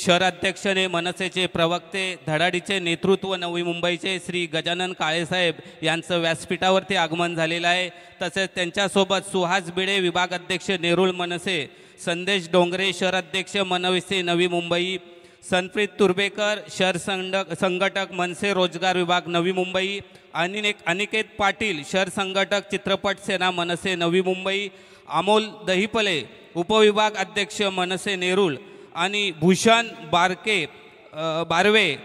शहराध्यक्षने मनसेचे प्रवक्ते धडाडीचे नेतृत्व नवी मुंबईचे श्री गजानन काळेसाहेब यांचं व्यासपीठावरती आगमन झालेलं आहे। तसेच त्यांच्यासोबत सुहास भिडे विभाग अध्यक्ष नेरूळ मनसे, संदेश डोंगरे शहराध्यक्ष मनसे नवी मुंबई, सनप्रीत तुर्बेकर शहर संघटक मनसे रोजगार विभाग नवी मुंबई, अनिकेत पाटील शहर संघटक चित्रपट सेना मनसे नवी मुंबई, अमोल दहिपले उपविभाग अध्यक्ष मनसे नेरूळ आणि भूषण बारवे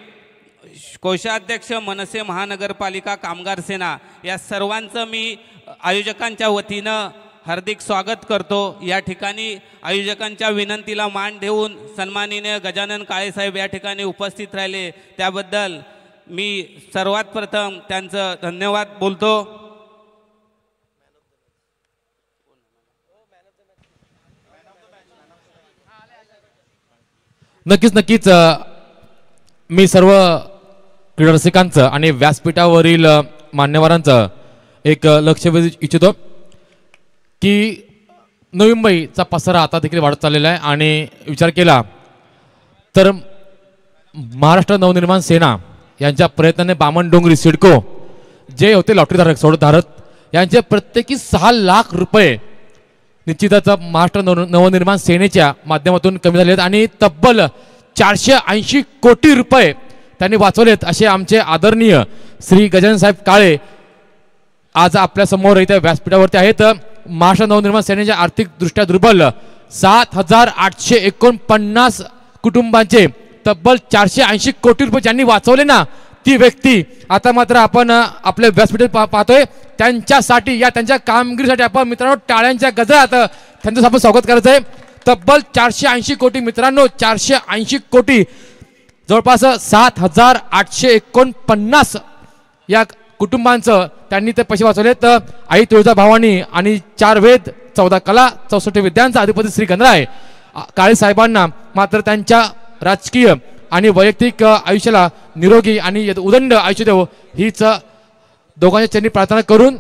कोषाध्यक्ष मनसे महानगरपालिका कामगार सेना, या सर्वांचं मी आयोजकांच्या वतीनं हार्दिक स्वागत करतो। या ठिकाणी आयोजकांच्या विनंतीला मान देऊन सन्माननीय गजानन काळेसाहेब या ठिकाणी उपस्थित राहिले, त्याबद्दल मी सर्वात प्रथम त्यांचं धन्यवाद बोलतो। नक्कीच मी सर्व क्रीडा रसिकांचं आणि व्यासपीठावरील मान्यवरांचं एक लक्ष वेधू इच्छितो की नवी मुंबईचा पसारा आता देखील वाढत चाललेला आहे आणि विचार केला तर महाराष्ट्र नवनिर्माण सेना यांच्या प्रयत्नाने बामण डोंगरी सिडको जे होते लॉटरीधारक सोडतधारक यांचे प्रत्येकी 6 लाख रुपये निश्चितच महाराष्ट्र नवनिर्माण सेनेच्या माध्यमातून कमी झाले आहेत आणि तब्बल 480 कोटी रुपये त्यांनी वाचवलेत असे आमचे आदरणीय श्री गजानन साहेब काळे आज आपल्या समोर इथे व्यासपीठावरती आहेत। महाराष्ट्र नवनिर्माण सेनेच्या आर्थिक दृष्ट्या दुर्बल 7,849 कुटुंबांचे तब्बल 480 कोटी रुपये ज्यांनी वाचवले ना, ती व्यक्ती आता मात्र आपण आपल्या व्यासपीठात पाहतोय। त्यांच्यासाठी या त्यांच्या कामगिरीसाठी आपण मित्रांनो टाळ्यांच्या गजरात त्यांचं आपण स्वागत करायचं आहे। तब्बल 480 कोटी मित्रांनो, 480 कोटी जवळपास 7,849 या कुटुंबांचं त्यांनी ते पैसे वाचवले। तर आई तुळजाभवानी आणि 4 वेद 14 कला 64 विद्यांचा अधिपती श्री गणराय काळे साहेबांना मात्र त्यांच्या राजकीय आणि वैयक्तिक आयुष्याला निरोगी आणि उदंड आयुष्य देव हीच दोघांच्या चरणी प्रार्थना करून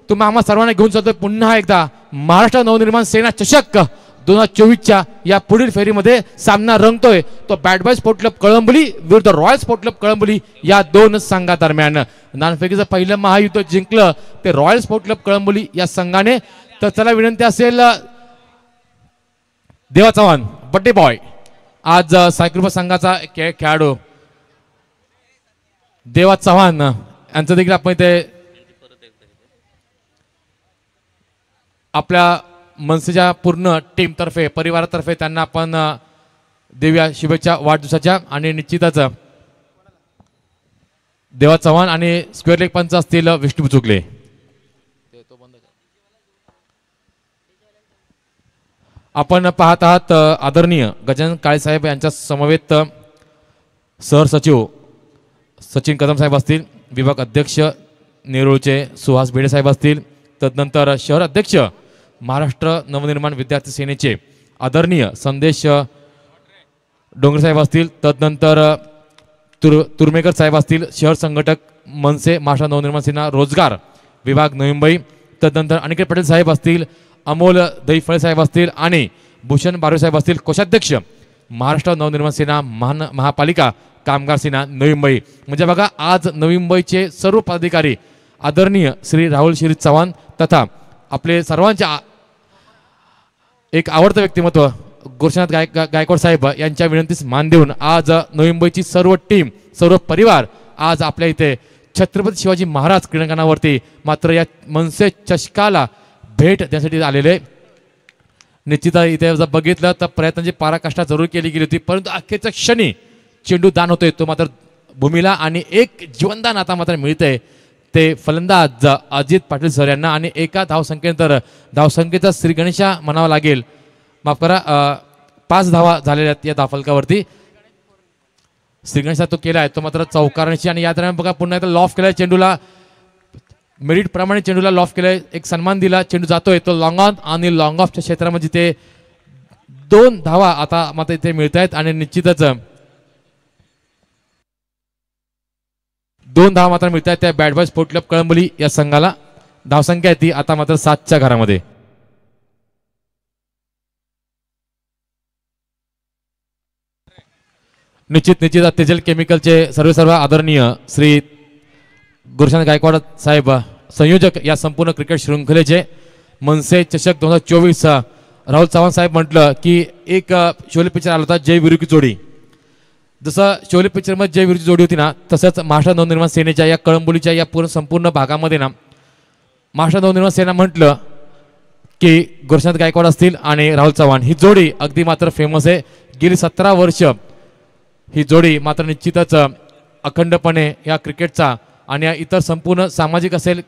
तुम्ही आम्हा सर्वांना घेऊन चालतोय पुन्हा एकदा महाराष्ट्र नवनिर्माण सेना चषक 2024च्या या पुढील फेरीमध्ये सामना रंगतोय तो बॅड बॉय स्पोर्ट क्लब कळंबली विरुद्ध रॉयल स्पोर्ट क्लब कळंबली या दोन संघादरम्यान। नाणेफेकीचं पहिलं महायुद्ध जिंकलं ते रॉयल स्पोर्ट क्लब कळंबली या संघाने। तर चला विनंती असेल देवा चव्हाण बड्डे बॉय आज सायकल संघाचा खेळाडू देवा चव्हाण यांचं देखील आपण इथे आपल्या मनसेच्या पूर्ण टीम तर्फे परिवारातर्फे त्यांना आपण देऊया शुभेच्छा वाढदिवसाच्या। आणि निश्चितच देवा चव्हाण आणि स्क्वेअर लेग पंच असतील विष्णू चुकले। आपण पाहत आहात आदरणीय गजानन काळेसाहेब यांच्या समवेत सहसचिव सचिन कदम साहेब असतील, विभाग अध्यक्ष नेरूळचे सुहास भिडे साहेब असतील, तदनंतर शहर अध्यक्ष महाराष्ट्र नवनिर्माण विद्यार्थी सेनेचे आदरणीय संदेश डोंगरे साहेब असतील, तदनंतर तुर्मेकर साहेब असतील, शहर संघटक मनसे महाराष्ट्र नवनिर्माण सेना रोजगार विभाग नवी मुंबई, तदनंतर अनिकेत पाटील साहेब असतील, अमोल दहिफळे साहेब असतील आणि भूषण बारवे साहेब असतील, कोषाध्यक्ष महाराष्ट्र नवनिर्माण सेना महापालिका कामगार सेना नवी मुंबई। म्हणजे बघा आज नवी मुंबईचे सर्व पदाधिकारी आदरणीय श्री राहुल श्री चव्हाण तथा आपले सर्वांच्या एक आवडतं व्यक्तिमत्व गोरक्षनाथ गायकवाड साहेब यांच्या विनंतीस मान देऊन आज नवी मुंबईची सर्व टीम सर्व परिवार आज आपल्या इथे छत्रपती शिवाजी महाराज क्रीडांगणावरती मात्र या मनसे चषकाला भेट देण्यासाठी आलेले। निश्चित इथे जर बघितलं तर प्रयत्नांची पराकाष्ठा जरूर केली गेली होती, परंतु अखेरच्या क्षणी चेंडू दान होतोय तो मात्र भूमीला आणि एक जीवनदान आता मात्र मिळतंय ते फलंदाज अजित पाटील सर यांना आणि एका धावसंख्येनंतर धावसंख्येचा श्री गणेशा म्हणावा लागेल, माफ करा 5 धावा झालेल्या आहेत या धावफलकावरती। श्री गणेशा तो केला आहे तो मात्र चौकारांशी आणि या दरम्यान बघा पुन्हा एकदा लॉफ केलाय चेंडूला, मेरिट प्रमाणे चेंडूला लॉफ केलाय, एक सन्मान दिला, चेंडू जातोय तो लॉंग ऑन आणि लॉंग ऑफच्या क्षेत्रामध्ये ते 2 धावा आता मात्र इथे मिळत आहेत आणि निश्चितच 2 धावा मात्र मिळत आहेत त्या बॅड बॉय स्पोर्ट क्लब कळंबली या संघाला। धावसंख्या आहे ती आता मात्र 7च्या घरामध्ये। निश्चित तेजल केमिकलचे सर्व आदरणीय श्री गुरुशांत गायकवाड साहेब संयोजक या संपूर्ण क्रिकेट शृंखलेचे मनसे चषक 2024 राहुल चव्हाण साहेब म्हटलं की एक शोले पिक्चर आला होता जय वीरू की जोडी. जसं शोले पिक्चरमध्ये जय वीरूची जोडी होती ना, तसंच महाराष्ट्र नवनिर्माण सेनेच्या या कळंबोलीच्या या संपूर्ण भागामध्ये ना महाराष्ट्र नवनिर्माण सेना म्हटलं की गुरुशांत गायकवाड असतील आणि राहुल चव्हाण ही जोडी अगदी मात्र फेमस आहे. गेली 17 वर्ष ही जोडी मात्र निश्चितच अखंडपणे या क्रिकेटचा आणि या इतर संपूर्ण सामाजिक असेल,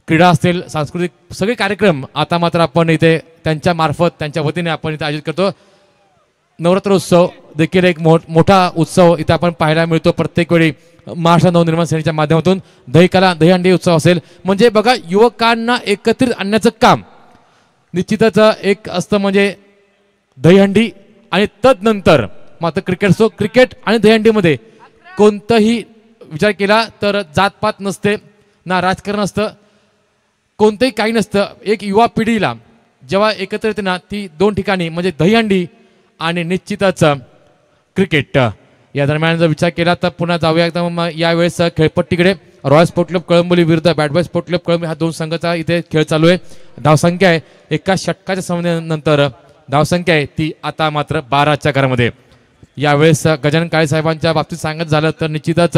क्रीडा असतील, सांस्कृतिक सगळे कार्यक्रम आता मात्र आपण इथे त्यांच्या मार्फत त्यांच्या वतीने आपण इथे आयोजित करतो. नवरात्र उत्सव देखील एक मोठा उत्सव इथे आपण पाहायला मिळतो प्रत्येक वेळी महाराष्ट्र नवनिर्माण सेनेच्या माध्यमातून. दहीहंडी उत्सव असेल म्हणजे बघा युवकांना एकत्रित आणण्याचं काम निश्चितच एक असतं म्हणजे दहीहंडी आणि तदनंतर मात्र क्रिकेट. सो क्रिकेट आणि दहीहंडीमध्ये कोणताही विचार केला तर जातपात नसते ना, राजकारण असतं, कोणतंही काही नसतं. एक युवा पिढीला जेव्हा एकत्र येते ना ती दोन ठिकाणी म्हणजे दहीहंडी आणि निश्चितच क्रिकेट या दरम्यान जर विचार केला तर पुन्हा जाऊया एकदम यावेळेस खेळपट्टीकडे. रॉयल स्पोर्ट क्लब कळंबोली विरुद्ध bat boy sport club Kalamboli हा दोन संघाचा इथे खेळ चालू आहे. धावसंख्या आहे एका षटकाच्या समन्वयानंतर धावसंख्या आहे ती आता मात्र 12च्या घरामध्ये. यावेळेस गजानन काळे साहेबांच्या बाबतीत सांगत झालं तर निश्चितच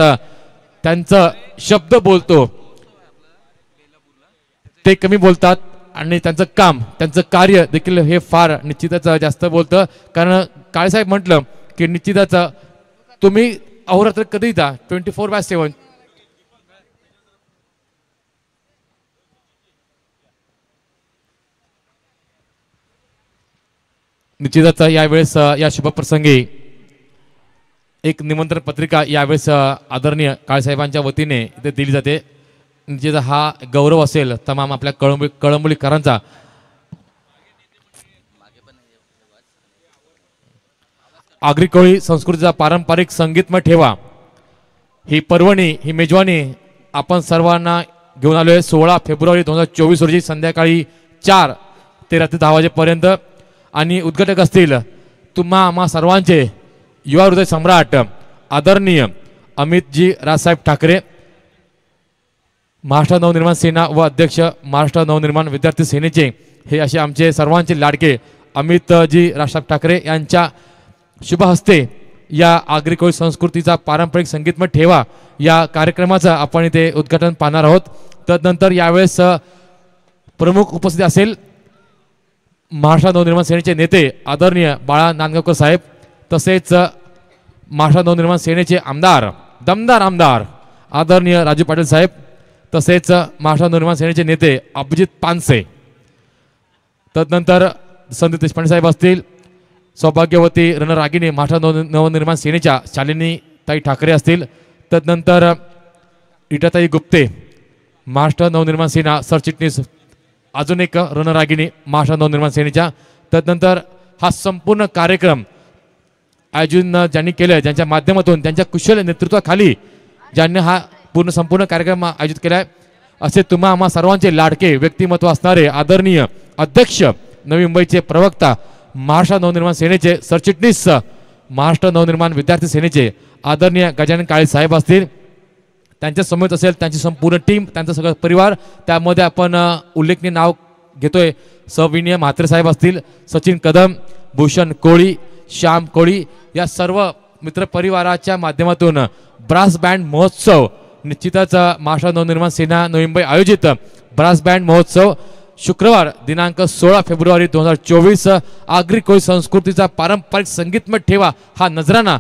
त्यांचं शब्द बोलतो ते कमी बोलतात आणि त्यांचं काम त्यांचं कार्य देखील हे फार निश्चितच जास्त बोलतं. कारण काळेसाहेब म्हटलं की निश्चितच तुम्ही अहोरात्र कधी येता 24/7 निश्चितच यावेळेस या शुभप्रसंगी एक निमंत्रण पत्रिका यावेळेस आदरणीय काळेसाहेबांच्या वतीने इथे दिली जाते. निश्चित हा गौरव असेल तमाम आपल्या कळंबोलीकरांचा. आगरी कोळी संस्कृतीचा पारंपरिक संगीतमय ठेवा ही पर्वणी ही मेजवानी आपण सर्वांना घेऊन आलोय. 16 फेब्रुवारी 2024 रोजी संध्याकाळी 4 ते रात्री 10 वाजेपर्यंत. आणि उद्घाटक असतील आम्हा सर्वांचे युवा हृदय सम्राट आदरणीय अमितजी राजसाहेब ठाकरे, महाराष्ट्र नवनिर्माण सेना व अध्यक्ष महाराष्ट्र नवनिर्माण विद्यार्थी सेनेचे हे असे आमचे सर्वांचे लाडके अमितजी राजसाहेब ठाकरे यांच्या शुभ हस्ते या आगरी कोळी संस्कृतीचा पारंपरिक संगीतमय ठेवा या कार्यक्रमाचं आपण इथे उद्घाटन पाहणार आहोत. तदनंतर यावेळेस प्रमुख उपस्थिती असेल महाराष्ट्र नवनिर्माण सेनेचे नेते आदरणीय बाळा नांदगावकर साहेब, तसेच महाराष्ट्र नवनिर्माण सेनेचे आमदार दमदार आमदार आदरणीय राजू पाटील साहेब, तसेच महाराष्ट्र नवनिर्माण सेनेचे नेते अभिजित पानसे. तदनंतर संदीप देशपांडे साहेब असतील, सौभाग्यवती रणरागिणी महाराष्ट्र नवनिर्माण सेनेच्या शालिनी ताई ठाकरे असतील. तदनंतर इटाताई गुप्ते महाराष्ट्र नवनिर्माण सेना सरचिटणीस अजून एक रणरागिणी महाराष्ट्र नवनिर्माण सेनेच्या. तदनंतर हा संपूर्ण कार्यक्रम आयोजन ज्यांनी केलं ज्यांच्या माध्यमातून त्यांच्या कुशल नेतृत्वाखाली ज्यांनी हा संपूर्ण कार्यक्रम आयोजित केला आहे असे आम्हा सर्वांचे लाडके व्यक्तिमत्व असणारे आदरणीय अध्यक्ष नवी मुंबईचे प्रवक्ता महाराष्ट्र नवनिर्माण सेनेचे सरचिटणीस महाराष्ट्र नवनिर्माण विद्यार्थी सेनेचे आदरणीय गजानन काळे साहेब असतील. त्यांच्या समवेत असेल त्यांची संपूर्ण टीम, त्यांचा सगळं परिवार. त्यामध्ये आपण उल्लेखनीय नाव घेतोय सविनय म्हात्रे साहेब असतील, सचिन कदम, भूषण कोळी, श्याम कोळी या सर्व मित्रपरिवाराच्या माध्यमातून ब्रास बँड महोत्सव निश्चितच महाराष्ट्र नवनिर्माण सेना नवी मुंबई आयोजित ब्रास बँड महोत्सव शुक्रवार दिनांक 16 फेब्रुवारी 2024 आगरी कोळी संस्कृतीचा पारंपरिक संगीतमय ठेवा हा नजराना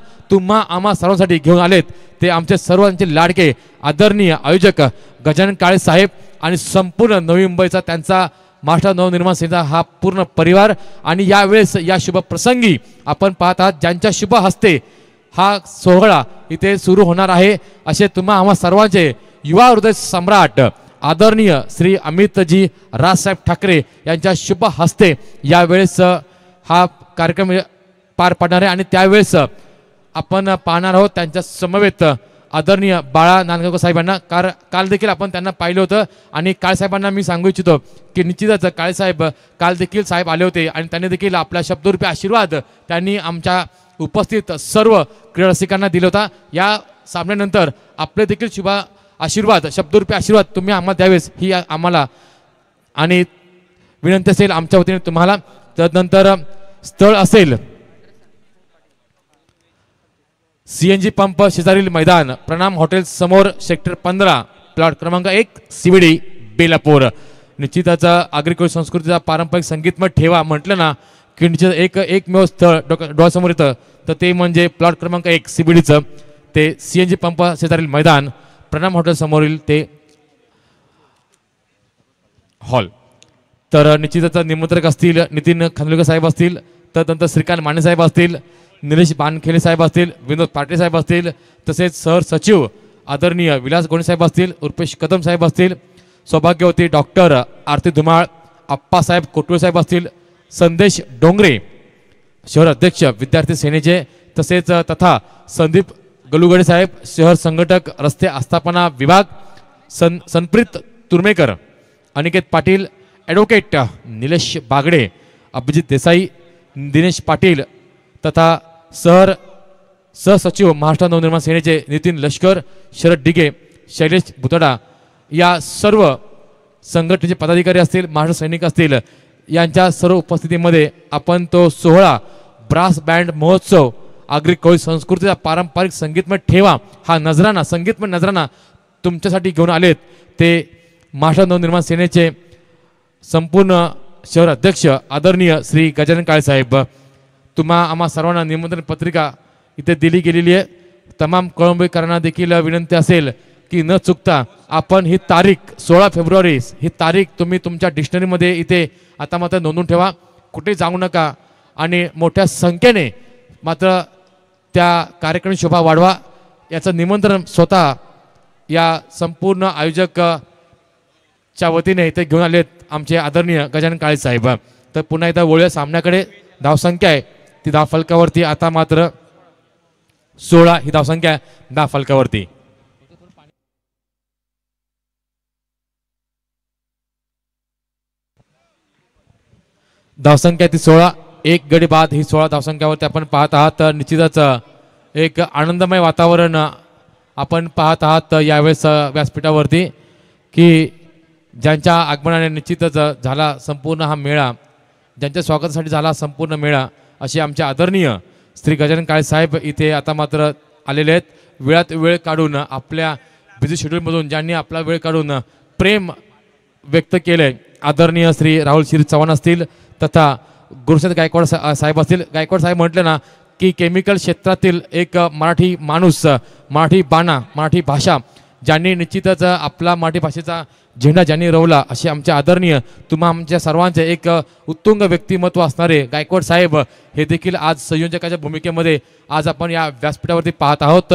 आम्हा सर्वांसाठी घेऊन आलेत ते आमचे सर्वांचे लाडके आदरणीय आयोजक गजानन काळे साहेब आणि संपूर्ण नवी मुंबईचा त्यांचा महाराष्ट्र नवनिर्माण सेनेचा हा पूर्ण परिवार. आणि यावेळेस या शुभ प्रसंगी आपण पाहत आहात ज्यांच्या शुभ हस्ते हा सोहळा इथे सुरू होणार आहे असे आम्हा सर्वांचे युवा हृदय सम्राट आदरणीय श्री अमितजी राजसाहेब ठाकरे यांच्या शुभ हस्ते यावेळेस हा कार्यक्रम पार पडणार आहे. आणि त्यावेळेस आपण पाहणार आहोत त्यांच्या समवेत आदरणीय बाळा नांदगावकर साहेबांना. काल देखील आपण त्यांना पाहिलं होतं आणि काळेसाहेबांना मी सांगू इच्छितो की निश्चितच काळेसाहेब काल देखील साहेब आले होते आणि त्यांनी देखील आपल्या शब्दरूपी आशीर्वाद त्यांनी आमच्या उपस्थित सर्व क्रीडा रसिकांना दिला होता। या सामन्यानंतर आपले देखील शुभ आशीर्वाद, शब्दरूपी आशीर्वाद तुम्ही आम्हाला द्यावेस ही आम्हाला आणि विनंती असेल आमच्या वतीने तुम्हाला। तदनंतर स्थळ असेल CNG पंप शेजारील मैदान, प्रणाम हॉटेल समोर, सेक्टर 15, प्लॉट क्रमांक 1, CBD बेलापूर। निश्चितच आगरी संस्कृतीचा पारंपरिक संगीतमय ठेवा म्हटलं ना की निश्चित एकमेव स्थळ डोळ्यासमोर येतं तर ते म्हणजे प्लॉट क्रमांक 1 CBDचं ते CNG पंप शेजारील मैदान, प्रणाम हॉटेल समोरील ते हॉल। तर निश्चितच निमंत्रक असतील नितीन खानोलकर साहेब असतील, तदनंतर श्रीकांत माने साहेब असतील, निलेश बानखेले साहेब असतील, विनोद पाटील साहेब असतील, तसेच सर सचिव आदरणीय विलास गोणे साहेब असतील, उर्पेश कदम साहेब असतील, सौभाग्यवती डॉक्टर आरती धुमाळ, आप्पासाहेब कोटुळे साहेब असतील, संदेश डोंगरे शहर अध्यक्ष विद्यार्थी सेनेचे, तसेच तथा संदीप गलुगडे साहेब शहर संघटक रस्ते आस्थापना विभाग, सनप्रीत तुर्मेकर, अनिकेत पाटील, ॲडव्होकेट निलेश बागडे, अभिजित देसाई, दिनेश पाटील तथा सहसचिव महाराष्ट्र नवनिर्माण सेनेचे नितीन लष्कर, शरद डिगे, शैलेश भुतडा या सर्व संघटनेचे पदाधिकारी असतील, महाराष्ट्र सैनिक असतील, यांच्या सर्व उपस्थितीमध्ये आपण तो सोहळा ब्रास बँड महोत्सव आगरी कोळी संस्कृतीचा पारंपरिक संगीतमय ठेवा हा नजराना संगीतमय नजराना तुमच्यासाठी घेऊन आलेत ते महाराष्ट्र नवनिर्माण सेनेचे संपूर्ण शहर अध्यक्ष आदरणीय श्री गजानन काळे साहेब। आम्हा सर्वांना निमंत्रण पत्रिका इथे दिली गेलेली आहे। तमाम कळंबीकरांना देखील विनंती असेल की न चुकता आपण ही तारीख 16 फेब्रुवारी ही तारीख तुम्ही तुमच्या डिक्शनरीमध्ये इथे आता मात्र नोंदवून ठेवा, कुठे जाऊ नका आणि मोठ्या संख्येने मात्र त्या कार्यक्रम शोभा वाढवा याचं निमंत्रण स्वतः या संपूर्ण आयोजक च्या वतीने इथे घेऊन आलेत आमचे आदरणीय गजानन काळे साहेब। तर पुन्हा एकदा वळूया सामन्याकडे। धावसंख्या आहे ती धावफलकावरती आता मात्र 16 ही धावसंख्या धावफलकावरती। धावसंख्या ती 16, एक गडी बाद ही 16 धावसंख्यावरती आपण पाहत आहात। तर निश्चितच एक आनंदमय वातावरण आपण पाहत आहात यावेळेस व्यासपीठावरती की ज्यांच्या आगमनाने निश्चितच झाला संपूर्ण हा मेळा, ज्यांच्या स्वागतासाठी झाला संपूर्ण मेळा, असे आमचे आदरणीय श्री गजानन काळे साहेब इथे आता मात्र आलेले आहेत। वेळात वेळ काढून आपल्या बिझी शेड्यूलमधून ज्यांनी आपला वेळ काढून प्रेम व्यक्त केले आदरणीय श्री राहुल श्री चव्हाण असतील तथा गुरुशंत गायकवाड साहेब असतील। गायकवाड साहेब म्हटले ना की केमिकल क्षेत्रातील एक मराठी माणूस, मराठी बाणा, मराठी भाषा ज्यांनी निश्चितच आपला मराठी भाषेचा झेंडा ज्यांनी रोवला असे आमचे आदरणीय आमच्या सर्वांचे एक उत्तुंग व्यक्तिमत्व असणारे गायकवाड साहेब हे देखील आज संयोजकाच्या भूमिकेमध्ये आज आपण या व्यासपीठावरती पाहत आहोत।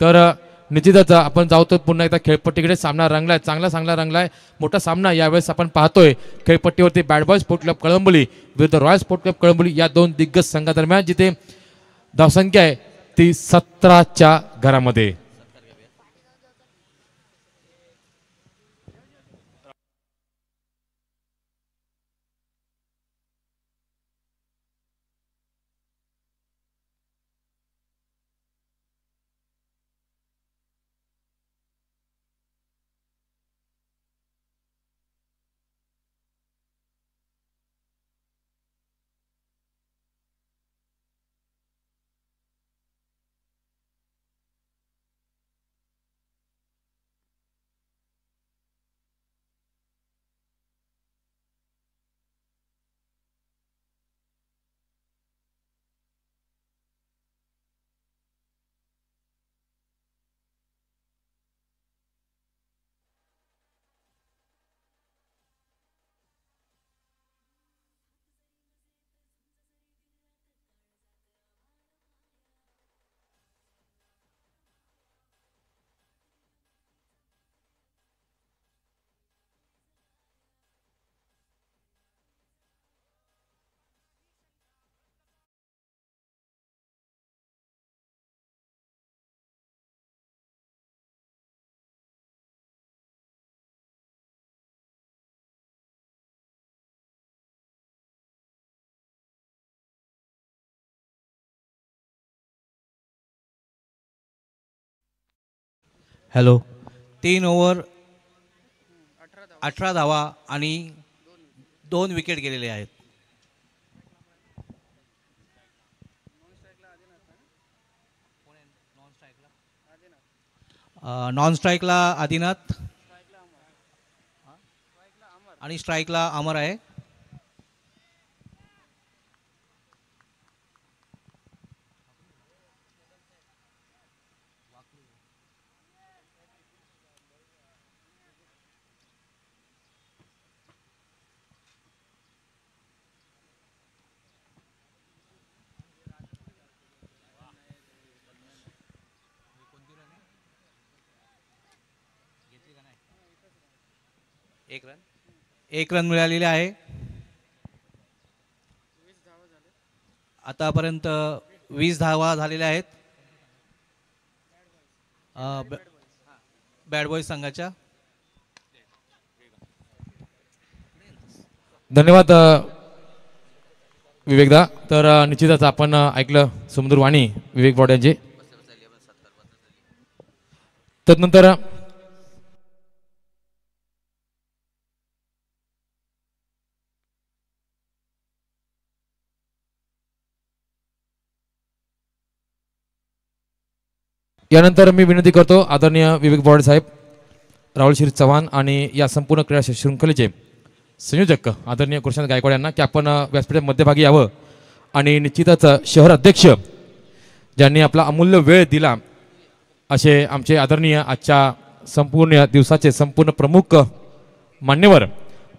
तर निश्चितच आपण जाऊ तर पुन्हा एकदा खेळपट्टीकडे सामना रंगलाय, चांगला रंगलाय, मोठा सामना यावेळेस आपण पाहतोय। खेळपट्टीवरती bad boy sport club Kalamboli विरुद्ध रॉयल स्पोर्ट क्लब कळंबोली या दोन दिग्गज संघादरम्यान जिथे धावसंख्या आहे ती 17च्या घरामध्ये। हॅलो. 3 ओव्हर 18 धावा आणि 2 विकेट गेलेले आहेत. नॉन स्ट्राईकला आदिनाथ आणि स्ट्राईकला अमर आहे. एक रन मिळालेले आहे. आतापर्यंत 20 धावा झालेल्या आहेत बॅड बॉय संघाच्या. धन्यवाद विवेकदा. तर निश्चितच आपण ऐकलं सुमधुर वाणी विवेक ब्रॉड यांची. तदनंतर यानंतर मी विनंती करतो आदरणीय विवेक ब्रॉड साहेब, राहुल श्री चव्हाण आणि या संपूर्ण क्रीडा शृंखलेचे संयोजक आदरणीय कृष्ण गायकवाड यांना की आपण व्यासपीठाच्या मध्यभागी यावं आणि निश्चितच शहर अध्यक्ष ज्यांनी आपला अमूल्य वेळ दिला असे आमचे आदरणीय आजच्या संपूर्ण दिवसाचे संपूर्ण प्रमुख मान्यवर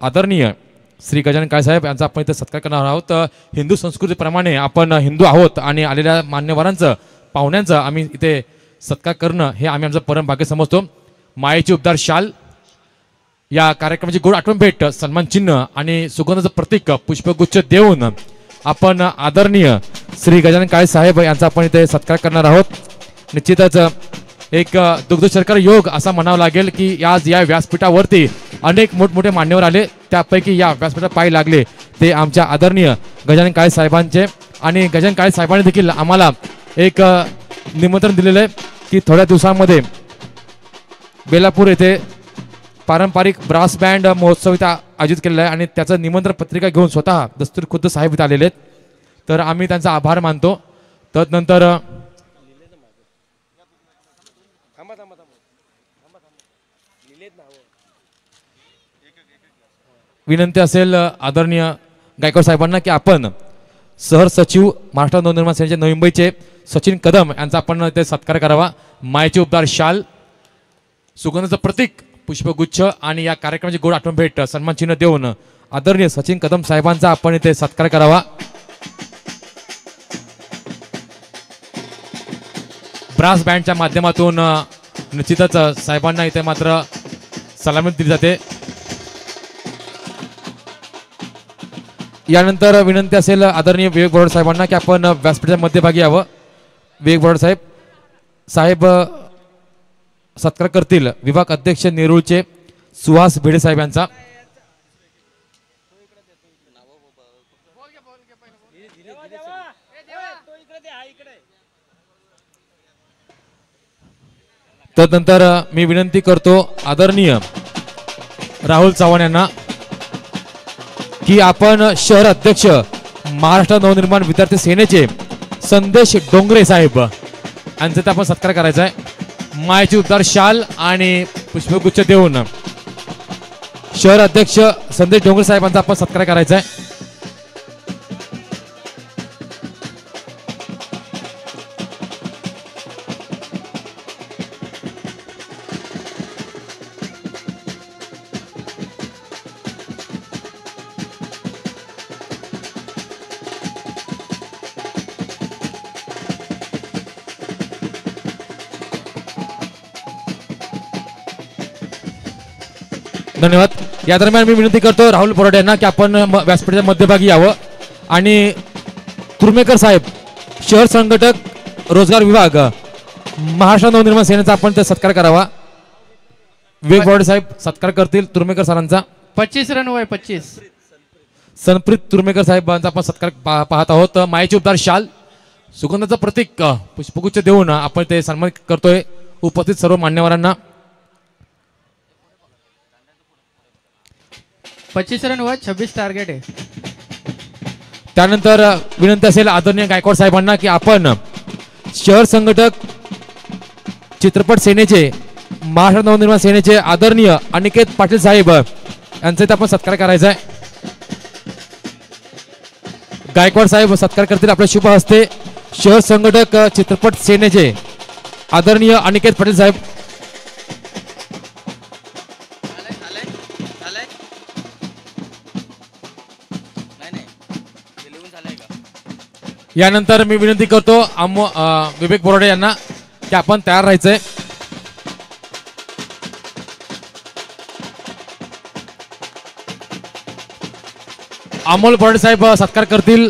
आदरणीय श्री गजानन काळेसाहेब यांचा आपण इथे सत्कार करणार आहोत. हिंदू संस्कृतीप्रमाणे आपण हिंदू आहोत आणि आलेल्या मान्यवरांचं पाहुण्यांचं आम्ही इथे सत्कार करणं हे आम्ही आमचं परम भाग्य समजतो. मायेची उबदार शाल, या कार्यक्रमाची गोड आठवण भेट, सन्मान चिन्ह आणि सुगंधाचं प्रतीक पुष्पगुच्छ देऊन आपण आदरणीय श्री गजानन काळे साहेब यांचा आपण इथे सत्कार करणार आहोत. निश्चितच एक दुग्धशर्करा योग असा म्हणावं लागेल की आज या व्यासपीठावरती अनेक मोठमोठे मान्यवर आले, त्यापैकी या व्यासपीठात पाय लागले ते आमच्या आदरणीय गजानन काळे साहेबांचे. आणि गजानन काळे साहेबांनी देखील आम्हाला एक निमंत्रण दिलेलं आहे की थोड्या दिवसांमध्ये बेलापूर येथे पारंपरिक ब्रास बँड महोत्सव इथं आयोजित केलेला आहे आणि त्याचं निमंत्रण पत्रिका घेऊन स्वतः दस्तूर खुद्द साहेब इथं आलेले आहेत. तर आम्ही त्यांचा आभार मानतो. तदनंतर विनंती असेल आदरणीय गायकवाड साहेबांना की आपण सहर सचिव महाराष्ट्र नवनिर्माण सेनेचे नवी मुंबईचे सचिन कदम यांचा आपण ते सत्कार करावा. मायेची उपदार शाल, सुगंधाचं प्रतीक पुष्पगुच्छ आणि या कार्यक्रमाची गोड आठवण भेट सन्मान चिन्ह देऊन आदरणीय सचिन कदम साहेबांचा आपण इथे सत्कार करावा. ब्रास बँडच्या माध्यमातून निश्चितच साहेबांना इथे मात्र सलामी दिली जाते. यानंतर विनंती असेल आदरणीय विवेक बोराडे साहेबांना की आपण व्यासपीठाच्या मध्यभागी यावं. विवेक बोराडे साहेब साहेब सत्कार करतील विभाग अध्यक्ष नेरूळचे सुहास भिडे साहेब यांचा. तदनंतर मी विनंती करतो आदरणीय राहुल चव्हाण यांना की आपण शहर अध्यक्ष महाराष्ट्र नवनिर्माण विद्यार्थी सेनेचे संदेश डोंगरे साहेब यांचा आपण सत्कार करायचा आहे. मायेची उबदार शाल आणि पुष्पगुच्छ देऊन शहर अध्यक्ष संदेश डोंगरे साहेबांचा आपण सत्कार करायचा आहे. धन्यवाद. या दरम्यान मी विनंती करतो राहुल बोराडे यांना की आपण व्यासपीठाच्या मध्यभागी यावं आणि तुर्मेकर साहेब शहर संघटक रोजगार विभाग महाराष्ट्र नवनिर्माण सेनेचा आपण ते सत्कार करावा. विवेक बोराडे साहेब सत्कार करतील तुर्मेकर सरांचा. 25 रन वय 25. सनप्रीत तुर्मेकर साहेबांचा आपण सत्कार पाहत आहोत. मायेची उपदार शाल, सुगंधाचं प्रतीक पुष्पगुच्छ देऊन आपण ते सन्मान करतोय. उपस्थित सर्व मान्यवरांना. 25 रन व 26 टार्गेट आहे. त्यानंतर विनंती असेल आदरणीय गायकवाड साहेबांना की आपण शहर संघटक चित्रपट सेनेचे महाराष्ट्र नवनिर्माण सेनेचे आदरणीय अनिकेत पाटील साहेब यांचा इथे आपण सत्कार करायचा आहे. गायकवाड साहेब सत्कार करतील आपल्या शुभ हस्ते. शहर संघटक चित्रपट सेनेचे आदरणीय अनिकेत पाटील साहेब. यानंतर मी विनंती करतो विवेक बोराडे यांना की आपण तयार राहायचंय. अमोल बोराडे साहेब सत्कार करतील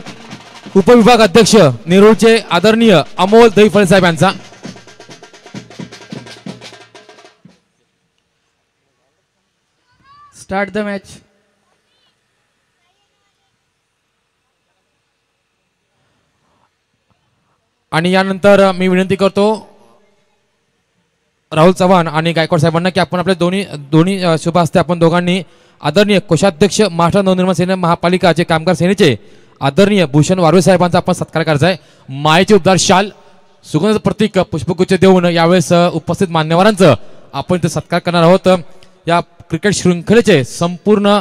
उपविभाग अध्यक्ष नेरूळचे आदरणीय अमोल दहीफळे साहेब यांचा. Start the match. आणि यानंतर मी विनंती करतो राहुल चव्हाण आणि गायकवाड साहेबांना की आपण आपल्या दोन्ही शुभ हस्ते आपण दोघांनी आदरणीय कोषाध्यक्ष महाराष्ट्र नवनिर्माण सेना महापालिकाचे कामगार सेनेचे आदरणीय भूषण वारवे साहेबांचा आपण सत्कार करायचा आहे. मायेचे उबदार शाल सुगंध प्रतीक पुष्पगुच्छ देऊन यावेळेस उपस्थित मान्यवरांचं आपण इथे सत्कार करणार आहोत. या क्रिकेट शृंखलेचे संपूर्ण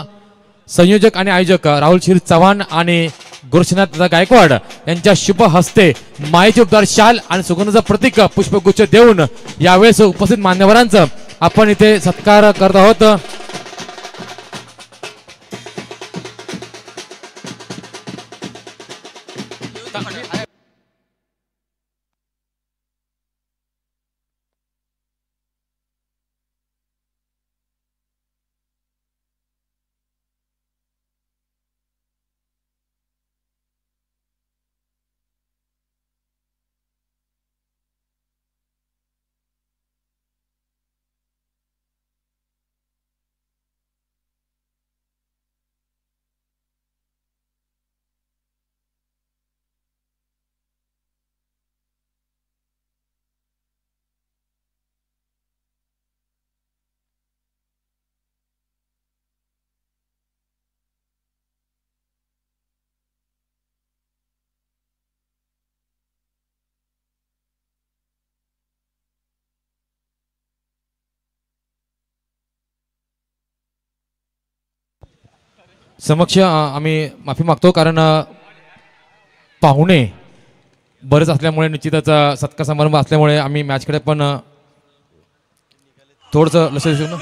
संयोजक आणि आयोजक राहुल शिर चव्हाण आणि गोरक्षनाथ गायकवाड यांच्या शुभ हस्ते मायेचे उबदार शाल आणि सुगंधाचं प्रतीक पुष्पगुच्छ देऊन यावेळेस उपस्थित मान्यवरांचं आपण इथे सत्कार करत आहोत. समक्ष आम्ही माफी मागतो कारण पाहुणे बरेच असल्यामुळे निश्चितच सत्कार समारंभ असल्यामुळे आम्ही मॅचकडे पण थोडंसं लक्ष देऊ ना.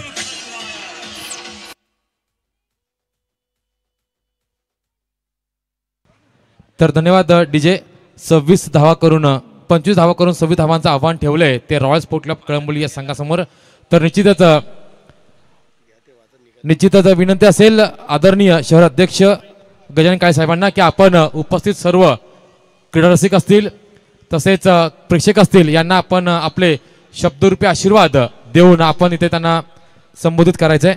तर धन्यवाद डीजे. 26 धावा करून 25 धावा करून 26 धावांचं आव्हान ठेवलंय ते रॉयल स्पोर्ट क्लब कळंबोली या संघासमोर. तर निश्चितच विनंती असेल आदरणीय शहर अध्यक्ष गजानन काळे साहेबांना की आपण उपस्थित सर्व क्रीडारसिक असतील तसेच प्रेक्षक असतील यांना आपण आपले शब्दरूपी आशीर्वाद देऊन आपण इथे त्यांना संबोधित करायचंय.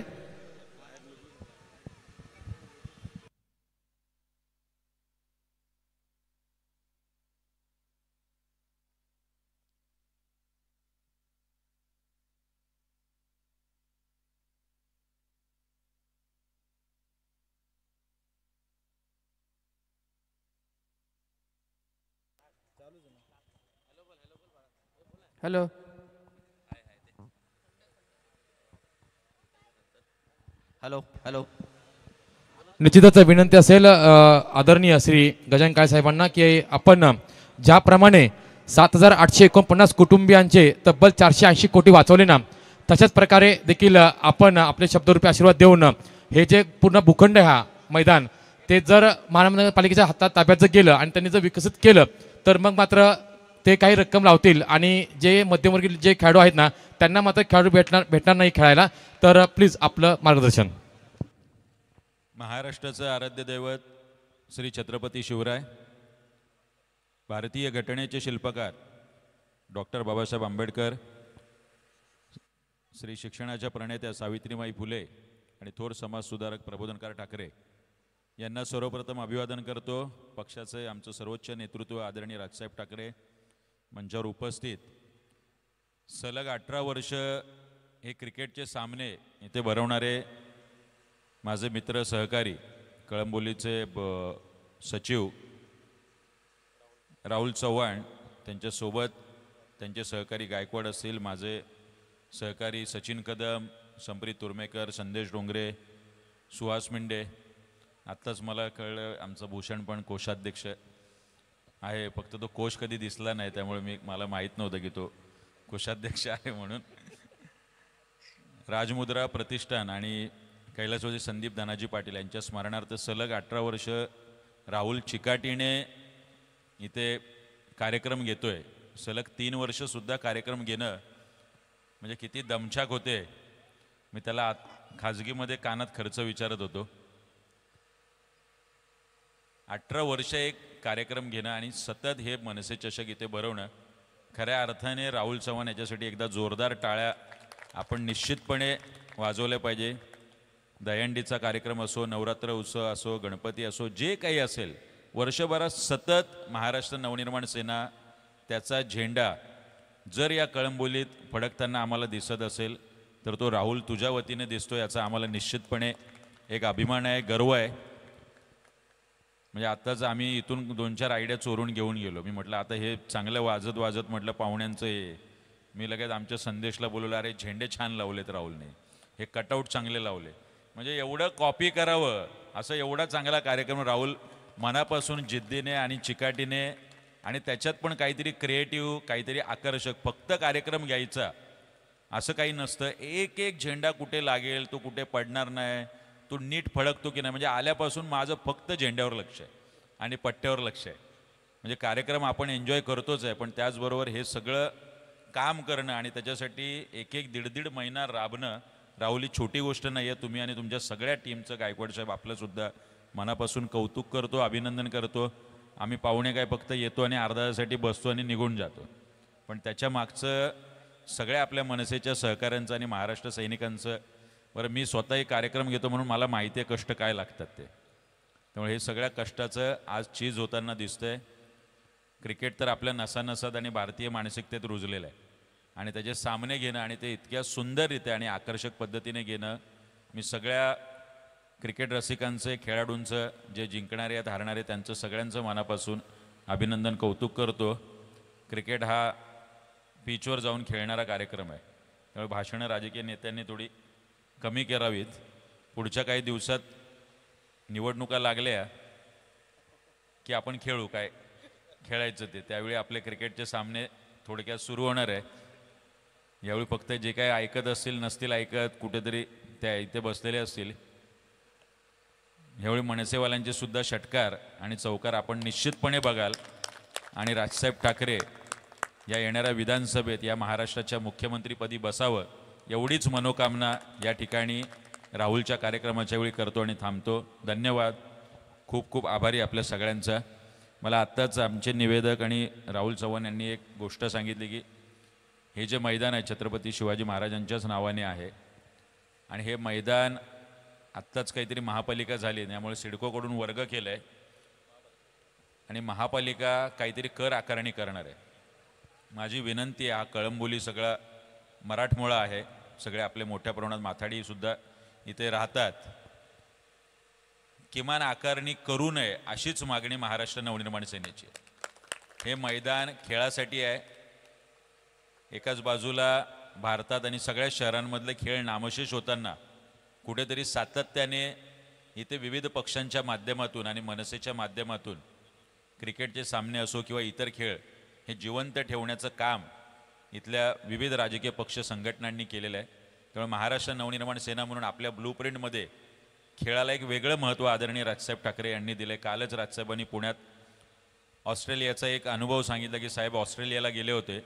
हॅलो. Hello hello. निश्चितच विनंती असेल आदरणीय श्री गजानन काळे साहेबांना की आपण ज्याप्रमाणे 7,849 कुटुंबियांचे तब्बल 480 कोटी वाचवले ना तशाच प्रकारे देखील आपण आपले शब्दरूपी आशीर्वाद देऊन हे जे पूर्ण भूखंड आहे हा मैदान ते जर महानगरपालिकेच्या हातात ताब्यात जर गेलं आणि त्यांनी जर विकसित केलं तर मग मात्र ते काही रक्कम लावतील आणि जे मध्यमवर्गीय जे खेळाडू आहेत ना त्यांना मात्र खेळाडू भेटणार नाही खेळायला. तर प्लीज आपलं मार्गदर्शन. महाराष्ट्राचं आराध्य दैवत श्री छत्रपती शिवराय, भारतीय घटनेचे शिल्पकार डॉक्टर बाबासाहेब आंबेडकर, श्री शिक्षणाच्या प्रणेत्या सावित्रीबाई फुले आणि थोर समाजसुधारक प्रबोधनकार ठाकरे यांना सर्वप्रथम अभिवादन करतो. पक्षाचे आमचं सर्वोच्च नेतृत्व आदरणीय राजसाहेब ठाकरे, मंचावर उपस्थित सलग 18 वर्ष हे क्रिकेटचे सामने इथे भरवणारे माझे मित्र सहकारी कळंबोलीचे सचिव राहुल चव्हाण, त्यांच्यासोबत त्यांचे सहकारी गायकवाड असतील, माझे सहकारी सचिन कदम, संप्रीत तुर्मेकर, संदेश डोंगरे, सुहास मिंडे. आत्ताच मला कळलं आमचं भूषण पण कोषाध्यक्ष आहे, फक्त तो कोष कधी दिसला नाही त्यामुळे मला माहीत नव्हतं की तो कोषाध्यक्ष आहे म्हणून. राजमुद्रा प्रतिष्ठान आणि कैलासवासी संदीप धनाजी पाटील यांच्या स्मरणार्थ सलग 18 वर्ष राहुल चिकाटीने इथे कार्यक्रम घेतोय. सलग 3 वर्षसुद्धा कार्यक्रम घेणं म्हणजे किती दमछाक होते. मी त्याला खाजगीमध्ये कानात खर्च विचारत होतो. 18 वर्ष एक कार्यक्रम घेणं आणि सतत हे मनसे चषक इथे भरवणं, खऱ्या अर्थाने राहुल चव्हाण याच्यासाठी एकदा जोरदार टाळ्या आपण निश्चितपणे वाजवल्या पाहिजे. दहीहंडीचा कार्यक्रम असो, नवरात्र उत्सव असो, गणपती असो, जे काही असेल, वर्षभरात सतत महाराष्ट्र नवनिर्माण सेना त्याचा झेंडा जर या कळंबोलीत फडकताना आम्हाला दिसत असेल तर तो राहुल तुझ्या वतीने दिसतो, याचा आम्हाला निश्चितपणे एक अभिमान आहे, गर्व आहे. म्हणजे आत्ताच आम्ही इथून 2-4 आयडिया चोरून घेऊन गेलो. मी म्हटलं आता हे चांगलं वाजत वाजत म्हटलं पाहुण्यांचं हे, मी लगेच आमच्या संदेशला बोलवलं, अरे झेंडे छान लावलेत राहुलने, हे कटआउट चांगले लावले. म्हणजे एवढं कॉपी करावं असं एवढा चांगला कार्यक्रम राहुल मनापासून जिद्दीने आणि चिकाटीने, आणि त्याच्यात पण काहीतरी क्रिएटिव्ह, काहीतरी आकर्षक, फक्त कार्यक्रम घ्यायचा असं काही नसतं. एक एक झेंडा कुठे लागेल, तो कुठे पडणार नाही, तो नीट फडकतो की नाही, म्हणजे आल्यापासून माझं फक्त झेंड्यावर लक्ष आहे आणि पट्ट्यावर लक्ष आहे. म्हणजे कार्यक्रम आपण एन्जॉय करतोच आहे, पण त्याचबरोबर हे सगळं काम करणं आणि त्याच्यासाठी 1-1, 1.5 महिना राबणं राहुल ही छोटी गोष्ट नाही आहे. तुम्ही आणि तुमच्या सगळ्या टीमचं, गायकवाड साहेब आपलंसुद्धा मनापासून कौतुक करतो, अभिनंदन करतो. आम्ही पाहुणे काय फक्त येतो आणि अर्धा तासासाठी बसतो आणि निघून जातो, पण त्याच्या मागचं सगळ्या आपल्या मनसेच्या सहकाऱ्यांचं आणि महाराष्ट्र सैनिकांचं, बरं मी स्वतःही कार्यक्रम घेतो म्हणून मला माहिती आहे कष्ट काय लागतात ते. त्यामुळे हे सगळ्या कष्टाचं आज चीज होताना दिसतंय. क्रिकेट तर आपल्या नसानसात आणि भारतीय मानसिकतेत रुजलेलं आहे आणि त्याचे सामने घेणं आणि ते इतक्या सुंदररित्या आणि आकर्षक पद्धतीने घेणं, मी सगळ्या क्रिकेट रसिकांचे, खेळाडूंचं, जे जिंकणारे आहेत, हारणारे, त्यांचं सगळ्यांचं मनापासून अभिनंदन, कौतुक करतो. क्रिकेट हा पिचवर जाऊन खेळणारा कार्यक्रम आहे, त्यामुळे भाषणं राजकीय नेत्यांनी थोडी कमी करावीत. पुढच्या काही दिवसात निवडणुका लागल्या की आपण खेळू, काय खेळायचं ते, त्यावेळी आपले क्रिकेटचे सामने थोडक्यात सुरू होणार आहे. यावेळी फक्त जे काही ऐकत असतील, नसतील ऐकत, कुठेतरी त्या इथे बसलेले असतील, यावेळी मनसेवाल्यांचे सुद्धा षटकार आणि चौकार आपण निश्चितपणे बघाल. आणि राजसाहेब ठाकरे या येणाऱ्या विधानसभेत या महाराष्ट्राच्या मुख्यमंत्रीपदी बसावं, एवढीच मनोकामना या ठिकाणी राहुलच्या कार्यक्रमाच्या वेळी करतो आणि थांबतो. धन्यवाद. खूप खूप आभारी आपल्या सगळ्यांचा. मला आत्ताच आमचे निवेदक आणि राहुल चव्हाण यांनी एक गोष्ट सांगितली की हे जे मैदान आहे छत्रपती शिवाजी महाराजांच्याच नावाने आहे आणि हे मैदान आत्ताच काहीतरी महापालिका झाली, त्यामुळे सिडकोकडून वर्ग केलं आहे आणि महापालिका काहीतरी कर आकारणी करणार आहे. माझी विनंती आहे, हा कळंबोली सगळा मराठमोळा आहे, सगळे आपले मोठ्या प्रमाणात माथाडीसुद्धा इथे राहतात, किमान आकारणी करू नये अशीच मागणी महाराष्ट्र नवनिर्माण सेनेची. हे मैदान खेळासाठी आहे. एकाच बाजूला भारतात आणि सगळ्या शहरांमधले खेळ नामशेष होताना कुठेतरी सातत्याने इथे विविध पक्षांच्या माध्यमातून आणि मनसेच्या माध्यमातून क्रिकेटचे सामने असो किंवा इतर खेळ हे जिवंत ठेवण्याचं काम इथल्या विविध राजकीय पक्ष संघटनांनी केलेलं आहे. त्यामुळे महाराष्ट्र नवनिर्माण सेना म्हणून आपल्या ब्लूप्रिंटमध्ये खेळाला एक वेगळं महत्त्व आदरणीय राजसाहेब ठाकरे यांनी दिले. कालच राजसाहेबांनी पुण्यात ऑस्ट्रेलियाचा एक अनुभव सांगितला की साहेब ऑस्ट्रेलियाला गेले होते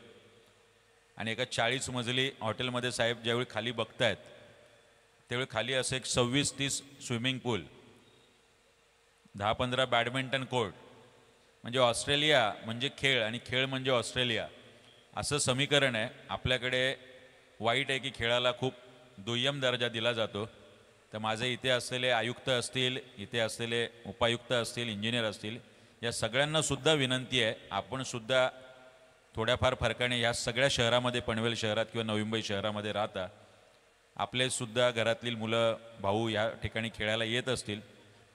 आणि एका 40 मजली हॉटेलमध्ये साहेब ज्यावेळी खाली बघतायत त्यावेळी खाली असं एक 26-30 स्विमिंग पूल, 10-15 बॅडमिंटन कोर्ट, म्हणजे ऑस्ट्रेलिया म्हणजे खेळ आणि खेळ म्हणजे ऑस्ट्रेलिया असं समीकरण आहे. आपल्याकडे वाईट आहे की खेळाला खूप दुय्यम दर्जा दिला जातो. तर माझे इथे असलेले आयुक्त असतील, इथे असलेले उपायुक्त असतील, इंजिनियर असतील, या सगळ्यांना सुद्धा विनंती आहे, आपण सुद्धा थोड्याफार फरकाने या सगळ्या शहरामध्ये, पनवेल शहरात किंवा नवी मुंबई शहरामध्ये राहता आपले सुद्धा घरातील मुलं भाऊ या ठिकाणी खेळायला येत असतील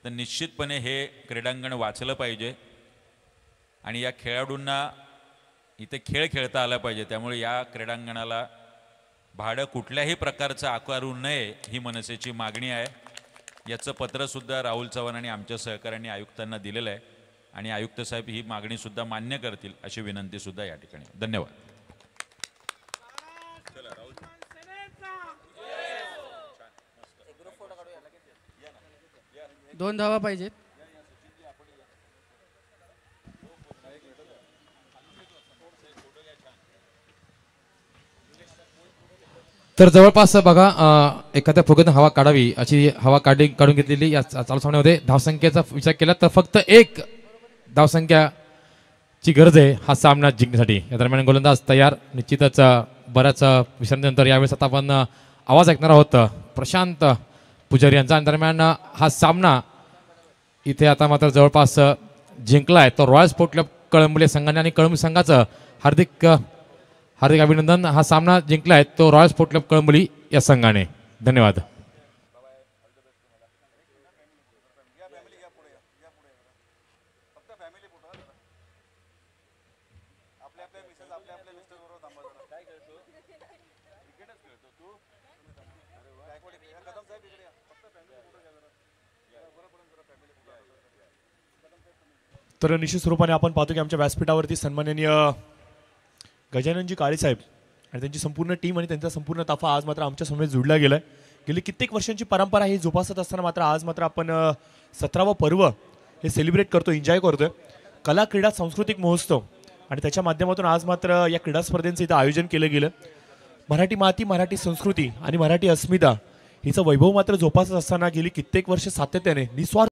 तर निश्चितपणे हे क्रीडांगण वाचलं पाहिजे आणि या खेळाडूंना इथे खेळ खेळता आला पाहिजे. त्यामुळे या क्रीडांगणाला भाडं कुठल्याही प्रकारचं आकारू नये ही मनसेची मागणी आहे. याचं पत्रसुद्धा राहुल चव्हाण आणि आमच्या सहकाऱ्यांनी आयुक्तांना दिलेलं आहे आणि आयुक्त साहेब ही मागणीसुद्धा मान्य करतील अशी विनंतीसुद्धा या ठिकाणी. धन्यवाद. 2 धावा पाहिजेत. तर जवळपास बघा एखाद्या फुगेतून हवा काढावी अशी हवा काढून घेतलेली या चालू सामन्यामध्ये धावसंख्येचा विचार केला तर फक्त 1 धावसंख्याची गरज आहे हा सामना जिंकण्यासाठी. या दरम्यान गोलंदाज तयार. निश्चितच बऱ्याच विश्रांतीनंतर यावेळेस आता आपण आवाज ऐकणार आहोत प्रशांत पुजारी यांचा. दरम्यान हा सामना इथे आता मात्र जवळपास जिंकला आहे तो रॉयल स्पोर्ट क्लब कळंबले संघाने आणि कळंबले संघाचं हार्दिक अभिनंदन. हा सामना जिंकला आहे तो रॉयल स्पोर्ट क्लब कळंबली या संघाने. धन्यवाद. तर निश्चित स्वरूपाने आपण पाहतो की आमच्या व्यासपीठावरती सन्माननीय गजाननजी काळेसाहेब आणि त्यांची संपूर्ण टीम आणि त्यांचा संपूर्ण ताफा आज मात्र आमच्या समोर जुळला गेला आहे. गेली कित्येक वर्षांची परंपरा ही जोपासत असताना मात्र आज मात्र आपण 17वं पर्व हे सेलिब्रेट करतो, एन्जॉय करतोय. कला क्रीडा सांस्कृतिक महोत्सव आणि त्याच्या माध्यमातून आज मात्र या क्रीडा स्पर्धेचं इथं आयोजन केलं गेलं. मराठी माती, मराठी संस्कृती आणि मराठी अस्मिता हिचं वैभव मात्र जोपासत असताना गेली कित्येक वर्ष सातत्याने निस्वार्थ